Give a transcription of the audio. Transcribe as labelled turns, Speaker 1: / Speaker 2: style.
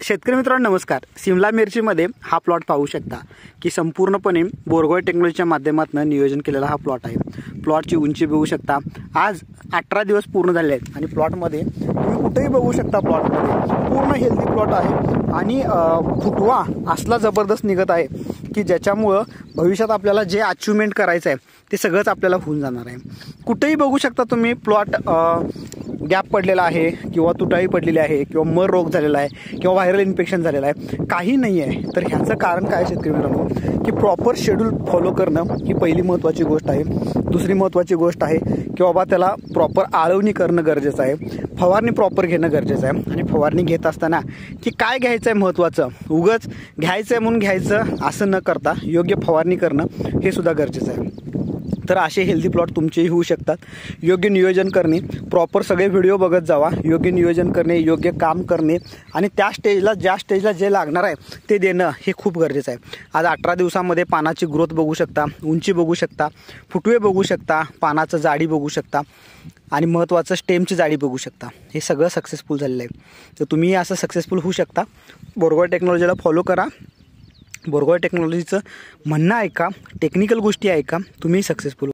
Speaker 1: शेतकरी मित्रांनो नमस्कार। सिमला मिरचीमध्ये हा प्लॉट पाहू शकता की संपूर्णपणे बोरगोहाय टेक्नॉलॉजीच्या माध्यमातून नियोजन केलेला हा प्लॉट आहे। प्लॉटची उंची बघू शकता, आज 18 दिवस पूर्ण झाले आहेत आणि प्लॉटमध्ये तुम्ही कुठेही बघू शकता प्लॉटमध्ये पूर्ण हेल्दी प्लॉट आहे आणि फुटवा असला जबरदस्त निघत आहे की ज्याच्यामुळे भविष्यात आपल्याला जे अचीवमेंट करायचं आहे ते सगळंच आपल्याला होऊन जाणार आहे। कुठेही बघू शकता तुम्ही प्लॉट गॅप पडलेला आहे किंवा तुटाई पडलेली आहे किंवा मर रोग झालेला आहे किंवा व्हायरल इन्फेक्शन झालेलं आहे, काही नाही आहे। तर ह्याचं कारण काय शेतकरी मित्रांनो की प्रॉपर शेड्यूल फॉलो करणं ही पहिली महत्त्वाची गोष्ट आहे। दुसरी महत्त्वाची गोष्ट आहे की बाबा त्याला प्रॉपर आळवणी करणं गरजेचं आहे, फवारणी प्रॉपर घेणं गरजेचं आहे। आणि फवारणी घेत असताना की काय घ्यायचं आहे महत्त्वाचं, उगाच घ्यायचं आहे म्हणून घ्यायचं असं न करता योग्य फवारणी करणं हे सुद्धा गरजेचं आहे। तर असे हेल्दी प्लॉट तुमचेही होऊ शकतात। योग्य नियोजन करणे, प्रॉपर सगळे व्हिडिओ बघत जावा, योग्य नियोजन करणे, योग्य काम करणे आणि त्या स्टेजला ज्या स्टेजला जे लागणार आहे ते देणं हे खूप गरजेचं आहे। आज 18 दिवसामध्ये पानाची ग्रोथ बघू शकता, उंची बघू शकता, फुटवे बघू शकता, पानाचं जाडी बघू शकता आणि महत्त्वाचं स्टेमची जाडी बघू शकता। हे सगळं सक्सेसफुल झालेलं आहे। तर तुम्ही असं सक्सेसफुल होऊ शकता। बोरगोहाय टेक्नॉलॉजीला फॉलो करा, बोरगोहाय टेक्नॉलॉजीचं म्हणणं ऐका, टेक्निकल गोष्टी ऐका, तुम्ही सक्सेसफुल